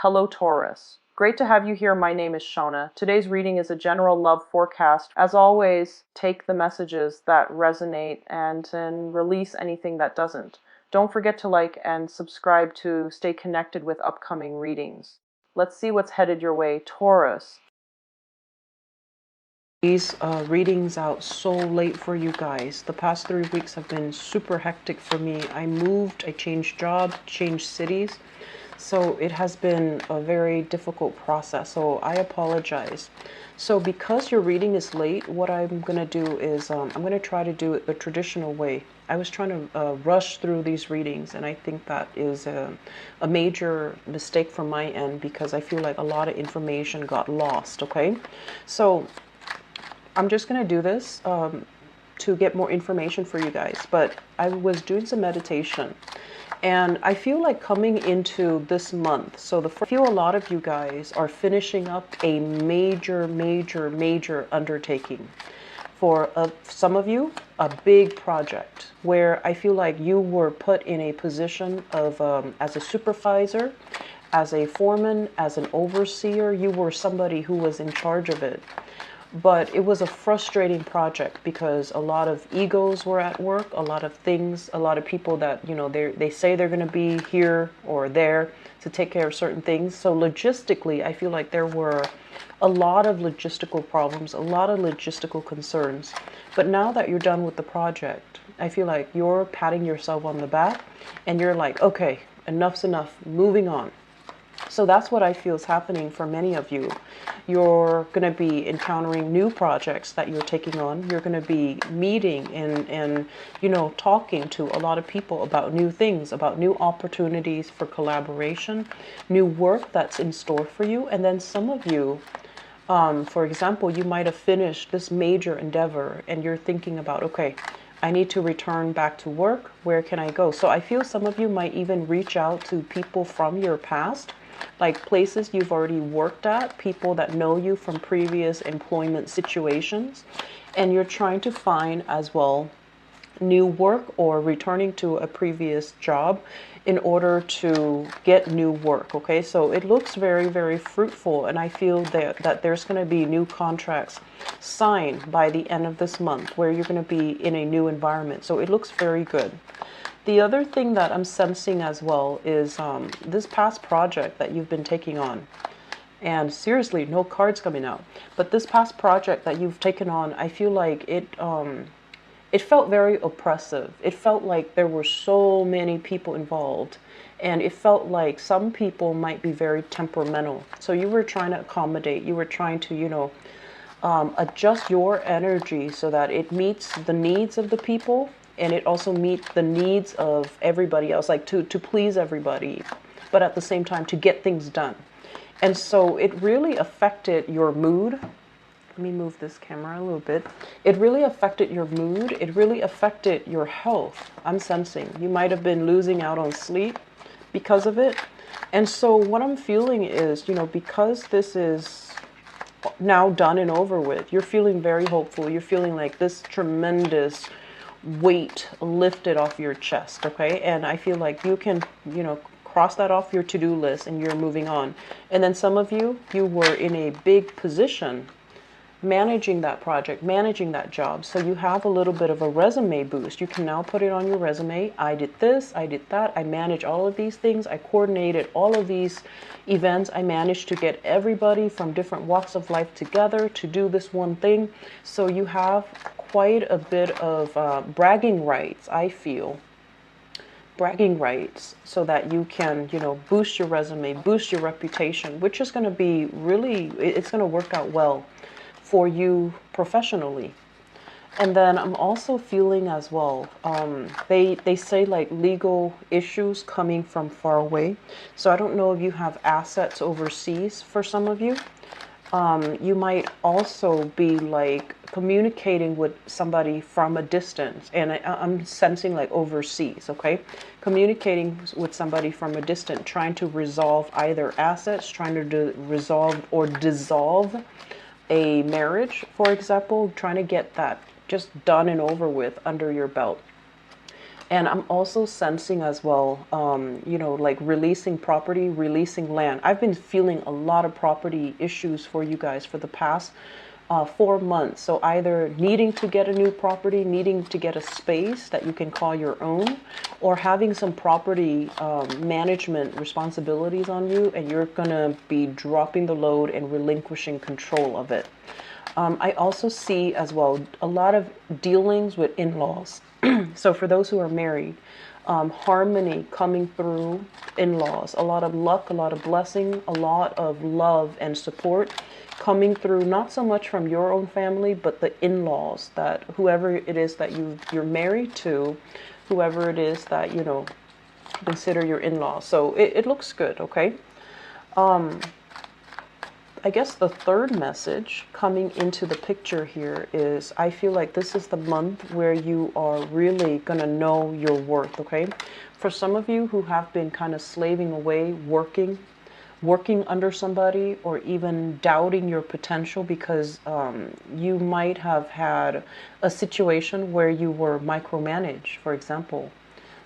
Hello, Taurus. Great to have you here. My name is Shona. Today's reading is a general love forecast. As always, take the messages that resonate and then release anything that doesn't. Don't forget to like and subscribe to stay connected with upcoming readings. Let's see what's headed your way, Taurus. These readings out so late for you guys. The past 3 weeks have been super hectic for me. I moved, I changed job, changed cities. So it has been a very difficult process. So I apologize. So because your reading is late, what I'm going to do is I'm going to try to do it the traditional way. I was trying to rush through these readings, and I think that is a major mistake from my end because I feel like a lot of information got lost, okay? So I'm just going to do this to get more information for you guys. But I was doing some meditation. And I feel like coming into this month, so I feel a lot of you guys are finishing up a major undertaking. For some of you, a big project where I feel like you were put in a position of, as a supervisor, as a foreman, as an overseer, you were somebody who was in charge of it. But it was a frustrating project because a lot of egos were at work, a lot of things, a lot of people that, you know, they say they're going to be here or there to take care of certain things. So logistically, I feel like there were a lot of logistical problems, a lot of logistical concerns. But now that you're done with the project, I feel like you're patting yourself on the back and you're like, okay, enough's enough, moving on. So that's what I feel is happening for many of you. You're going to be encountering new projects that you're taking on. You're going to be meeting and you know, talking to a lot of people about new things, about new opportunities for collaboration, new work that's in store for you. And then some of you, for example, you might have finished this major endeavor and you're thinking about, okay, I need to return back to work. Where can I go? So I feel some of you might even reach out to people from your past, like places you've already worked at, people that know you from previous employment situations, and you're trying to find as well new work or returning to a previous job in order to get new work. Okay, so it looks very fruitful, and I feel that there's going to be new contracts signed by the end of this month where you're going to be in a new environment. So it looks very good. The other thing that I'm sensing as well is this past project that you've been taking on. And seriously, no cards coming out. But this past project that you've taken on, I feel like it felt very oppressive. It felt like there were so many people involved. And it felt like some people might be very temperamental. So you were trying to accommodate. You were trying to, you know, adjust your energy so that it meets the needs of the people. And it also meets the needs of everybody else, like to please everybody, but at the same time to get things done. And so it really affected your mood. Let me move this camera a little bit. It really affected your mood. It really affected your health. I'm sensing you might have been losing out on sleep because of it. And so what I'm feeling is, you know, because this is now done and over with, you're feeling very hopeful. You're feeling like this tremendous weight lifted off your chest, okay? And I feel like you can, you know, cross that off your to-do list and you're moving on. And then some of you were in a big position managing that project, managing that job. So you have a little bit of a resume boost. You can now put it on your resume. I did this, I did that. I manage all of these things. I coordinated all of these events. I managed to get everybody from different walks of life together to do this one thing. So you have quite a bit of bragging rights, I feel. Bragging rights so that you can, you know, boost your resume, boost your reputation, which is going to be really, it's going to work out well for you professionally. And then I'm also feeling as well, they say like legal issues coming from far away. So I don't know if you have assets overseas for some of you. You might also be like communicating with somebody from a distance, and I'm sensing like overseas, okay? Communicating with somebody from a distance, trying to resolve either assets, trying to resolve or dissolve a marriage, for example, trying to get that just done and over with under your belt. And I'm also sensing as well, you know, like releasing property, releasing land. I've been feeling a lot of property issues for you guys for the past 4 months. So either needing to get a new property, needing to get a space that you can call your own, or having some property management responsibilities on you, and you're going to be dropping the load and relinquishing control of it. I also see as well a lot of dealings with in-laws. So for those who are married, harmony coming through in-laws, a lot of luck, a lot of blessing, a lot of love and support coming through, not so much from your own family, but the in-laws, that whoever it is that you're married to, whoever it is that, you know, consider your in-laws. So it looks good, okay? I guess the third message coming into the picture here is I feel like this is the month where you are really going to know your worth, okay? For some of you who have been kind of slaving away, working under somebody, or even doubting your potential because you might have had a situation where you were micromanaged, for example.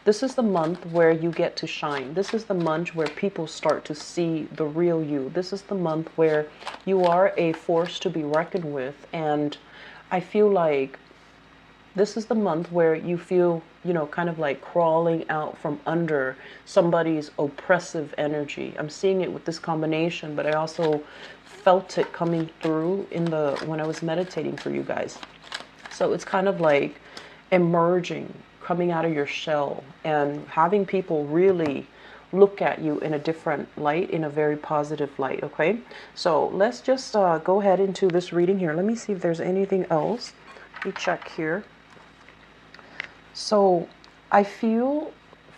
This is the month where you get to shine. This is the month where people start to see the real you. This is the month where you are a force to be reckoned with. And I feel like this is the month where you feel, you know, kind of like crawling out from under somebody's oppressive energy. I'm seeing it with this combination, but I also felt it coming through when I was meditating for you guys. So it's kind of like emerging, coming out of your shell, and having people really look at you in a different light, in a very positive light, okay? So let's just go ahead into this reading here. Let me see if there's anything else. Let me check here. So I feel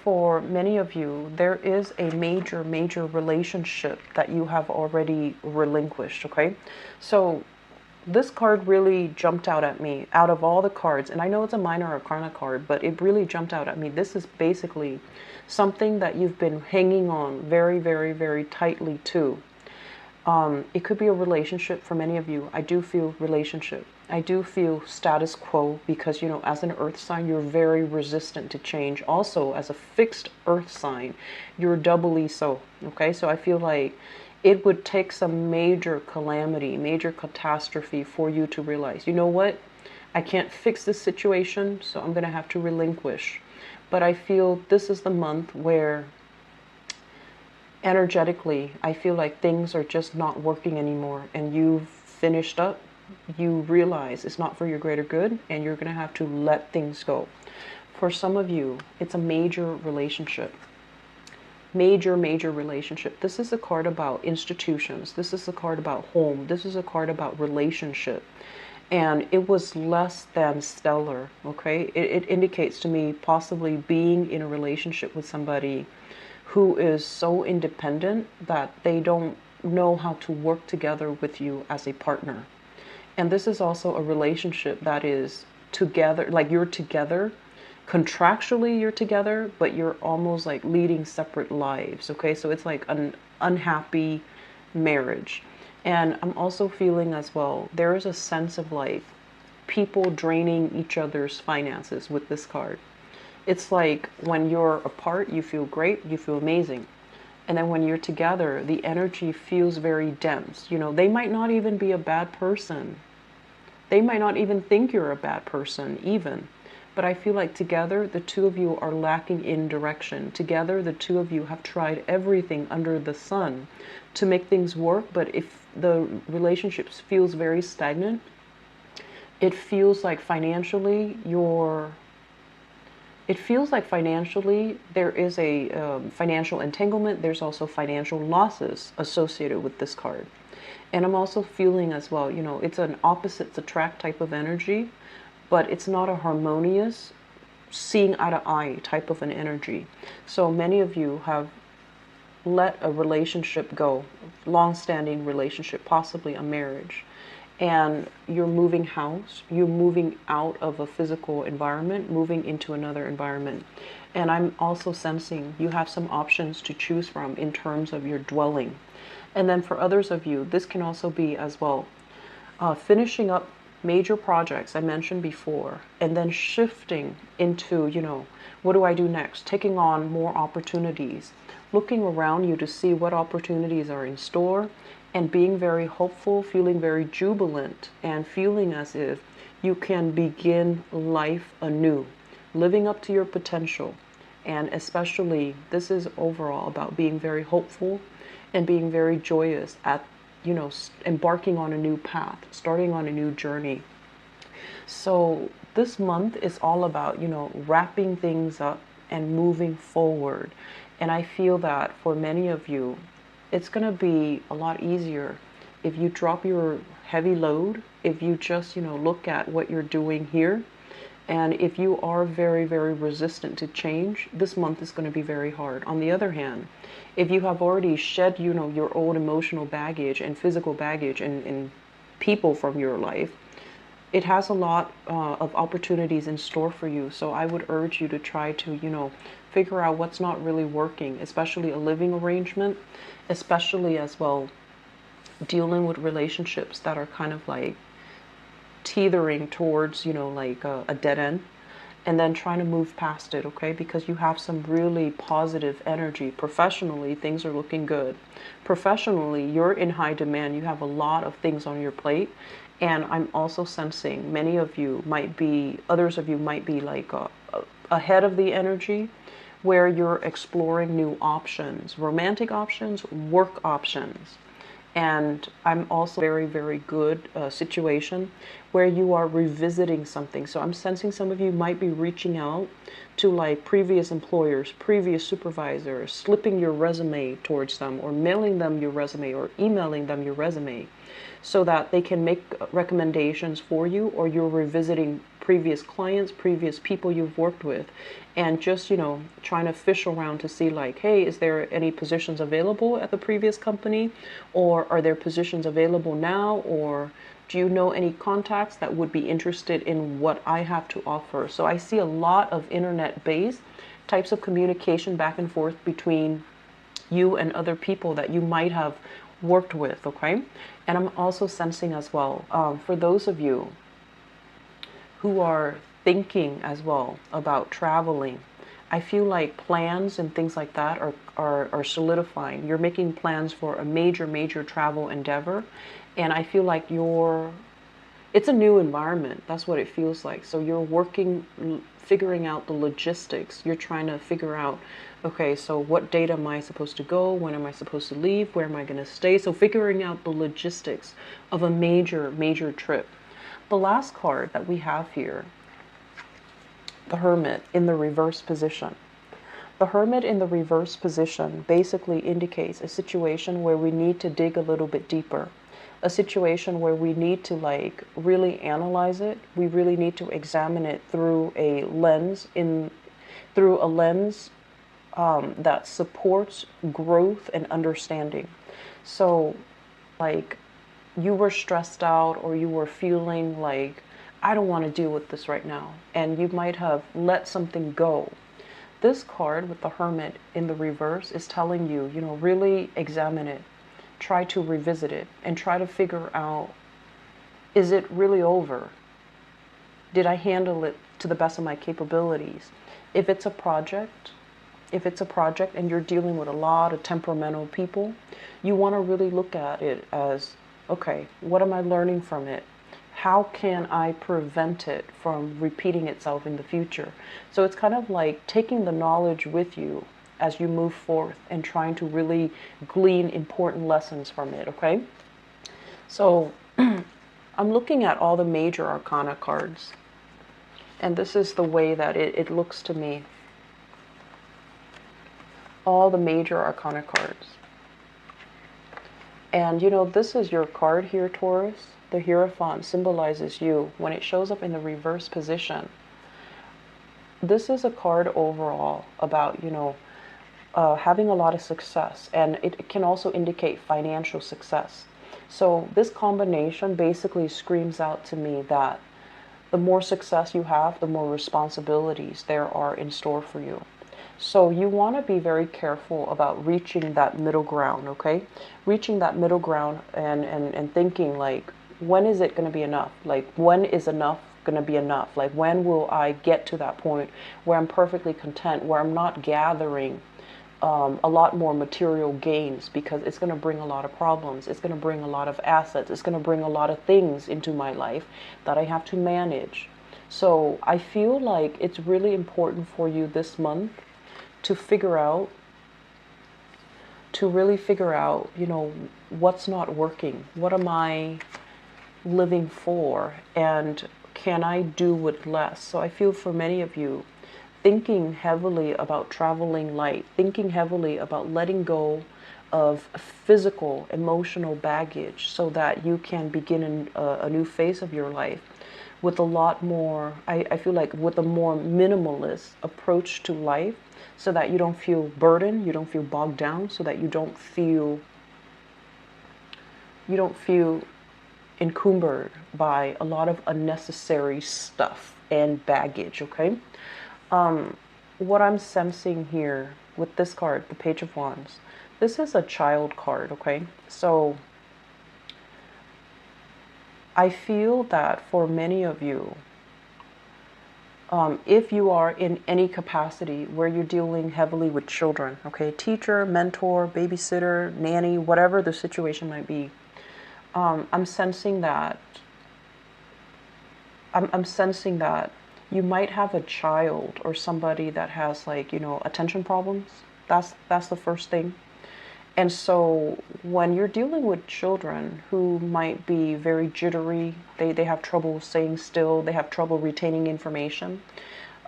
for many of you, there is a major relationship that you have already relinquished, okay? So this card really jumped out at me out of all the cards, and I know it's a minor arcana card, but it really jumped out at me. This is basically something that you've been hanging on very tightly to. It could be a relationship for many of you. I do feel relationship. I do feel status quo because, you know, as an earth sign, you're very resistant to change. Also, as a fixed earth sign, you're doubly so, okay? So I feel like it would take some major calamity, major catastrophe for you to realize, you know what? I can't fix this situation, so I'm going to have to relinquish. But I feel this is the month where energetically, I feel like things are just not working anymore, and you've finished up. You realize it's not for your greater good, and you're going to have to let things go. For some of you, it's a major relationship. Major relationship. This is a card about institutions. This is a card about home. This is a card about relationship. And it was less than stellar, okay? It indicates to me possibly being in a relationship with somebody who is so independent that they don't know how to work together with you as a partner. And this is also a relationship that is together, like you're together, contractually you're together, but you're almost like leading separate lives, okay? So it's like an unhappy marriage. And I'm also feeling as well, there is a sense of like people draining each other's finances with this card. It's like when you're apart, you feel great, you feel amazing. And then when you're together, the energy feels very dense. You know, they might not even be a bad person. They might not even think you're a bad person, even. But I feel like together, the two of you are lacking in direction. Together, the two of you have tried everything under the sun to make things work. But if the relationship feels very stagnant, it feels like financially there is a financial entanglement. There's also financial losses associated with this card. And I'm also feeling as well, you know, it's an opposites attract type of energy, but it's not a harmonious, seeing eye to eye type of an energy. So many of you have let a relationship go, long-standing relationship, possibly a marriage, and you're moving house, you're moving out of a physical environment, moving into another environment. And I'm also sensing you have some options to choose from in terms of your dwelling. And then for others of you, this can also be as well finishing up major projects I mentioned before, and then shifting into, what do I do next? Taking on more opportunities, looking around you to see what opportunities are in store, and being very hopeful, feeling very jubilant, and feeling as if you can begin life anew, living up to your potential. And especially, this is overall about being very hopeful and being very joyous at, embarking on a new path, starting on a new journey. So this month is all about, wrapping things up and moving forward. And I feel that for many of you, it's going to be a lot easier if you drop your heavy load, if you just, look at what you're doing here. And if you are very, very resistant to change, this month is going to be very hard. On the other hand, if you have already shed, your old emotional baggage and physical baggage and people from your life, it has a lot of opportunities in store for you. So I would urge you to try to, figure out what's not really working, especially a living arrangement, especially as well dealing with relationships that are kind of like teetering towards, like a dead end, and then trying to move past it, okay? Because you have some really positive energy. Professionally, things are looking good. Professionally, you're in high demand. You have a lot of things on your plate. And I'm also sensing many of you might be, others of you might be like ahead of the energy, where you're exploring new options, romantic options, work options. And I'm also very, very good situation where you are revisiting something. So I'm sensing some of you might be reaching out to like previous employers, previous supervisors, slipping your resume towards them, or mailing them your resume, or emailing them your resume, so that they can make recommendations for you, or you're revisiting previous clients, previous people you've worked with, and just, trying to fish around to see like, hey, is there any positions available at the previous company, or are there positions available now, or do you know any contacts that would be interested in what I have to offer? So I see a lot of internet-based types of communication back and forth between you and other people that you might have worked with, okay? And I'm also sensing as well, for those of you who are thinking as well about traveling, I feel like plans and things like that are solidifying. You're making plans for a major, major travel endeavor. And I feel like it's a new environment. That's what it feels like. So you're working, figuring out the logistics. You're trying to figure out, okay, so what date am I supposed to go? When am I supposed to leave? Where am I going to stay? So figuring out the logistics of a major, major trip. The last card that we have here, the Hermit in the reverse position. The Hermit in the reverse position basically indicates a situation where we need to dig a little bit deeper. A situation where we need to like really analyze it. We really need to examine it through a lens that supports growth and understanding. So like you were stressed out, or you were feeling like, I don't want to deal with this right now, and you might have let something go. This card with the Hermit in the reverse is telling you, really examine it. Try to revisit it and try to figure out, is it really over? Did I handle it to the best of my capabilities? If it's a project and you're dealing with a lot of temperamental people, you want to really look at it as, okay, what am I learning from it? How can I prevent it from repeating itself in the future? So it's kind of like taking the knowledge with you as you move forth and trying to really glean important lessons from it, okay? So I'm looking at all the major arcana cards, and this is the way that it looks to me. All the major arcana cards. And this is your card here, Taurus. The Hierophant symbolizes you. When it shows up in the reverse position, this is a card overall about, having a lot of success, and it can also indicate financial success. So this combination basically screams out to me that the more success you have, the more responsibilities there are in store for you. So you want to be very careful about reaching that middle ground, okay? Reaching that middle ground and thinking like, when is it going to be enough? Like, when is enough going to be enough? Like, when will I get to that point where I'm perfectly content, where I'm not gathering a lot more material gains, because it's going to bring a lot of problems. It's going to bring a lot of assets. It's going to bring a lot of things into my life that I have to manage. So I feel like it's really important for you this month to really figure out, what's not working. What am I living for? And can I do with less? So I feel for many of you, thinking heavily about traveling light, thinking heavily about letting go of physical, emotional baggage so that you can begin a new phase of your life with a lot more, I feel like with a more minimalist approach to life, so that you don't feel burdened, you don't feel bogged down, so that you don't feel encumbered by a lot of unnecessary stuff and baggage, okay? What I'm sensing here with this card, the Page of Wands, this is a child card, okay? So I feel that for many of you, if you are in any capacity where you're dealing heavily with children, okay, teacher, mentor, babysitter, nanny, whatever the situation might be, I'm sensing that you might have a child or somebody that has, like, attention problems. That's the first thing. And so when you're dealing with children who might be very jittery, they have trouble staying still, they have trouble retaining information.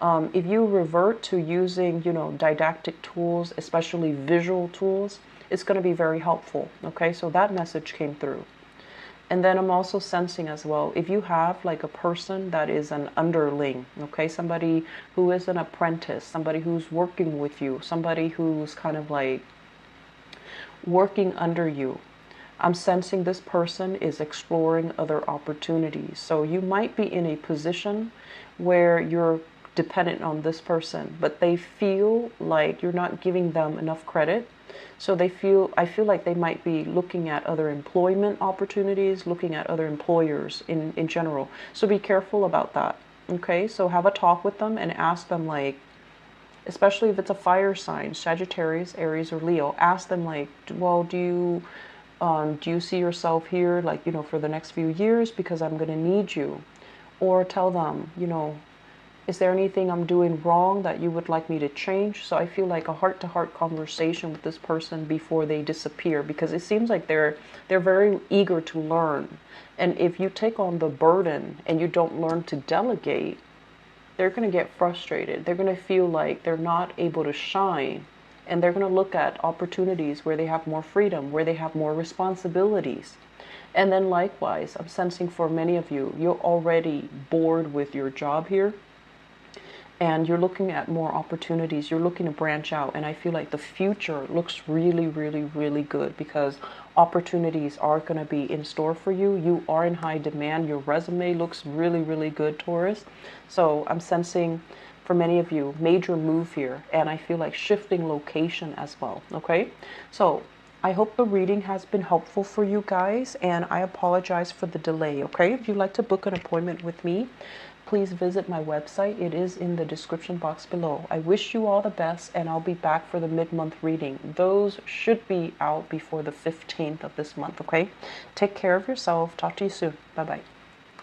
If you revert to using, didactic tools, especially visual tools, it's going to be very helpful. Okay, so that message came through. And then I'm also sensing as well, if you have like a person that is an underling, okay, somebody who is an apprentice, somebody who's working with you, somebody who's kind of like working under you, I'm sensing this person is exploring other opportunities. So you might be in a position where you're dependent on this person, but they feel like you're not giving them enough credit. So I feel like they might be looking at other employment opportunities, looking at other employers in general. So be careful about that. Okay, so have a talk with them and ask them, like, especially if it's a fire sign, Sagittarius, Aries, or Leo, ask them, like, well, do you see yourself here, like, for the next few years, because I'm going to need you? Or tell them, is there anything I'm doing wrong that you would like me to change? So I feel like a heart-to-heart conversation with this person before they disappear, because it seems like they're very eager to learn. And if you take on the burden and you don't learn to delegate, they're going to get frustrated. They're going to feel like they're not able to shine. And they're going to look at opportunities where they have more freedom, where they have more responsibilities. And then likewise, I'm sensing for many of you, you're already bored with your job here. And you're looking at more opportunities. You're looking to branch out. And I feel like the future looks really, really, really good, because opportunities are going to be in store for you. You are in high demand. Your resume looks really, really good, Taurus. So I'm sensing for many of you, major move here. And I feel like shifting location as well. Okay. So I hope the reading has been helpful for you guys. And I apologize for the delay. Okay. If you'd like to book an appointment with me, please visit my website. It is in the description box below. I wish you all the best, and I'll be back for the mid-month reading. Those should be out before the 15th of this month, okay? Take care of yourself. Talk to you soon. Bye-bye.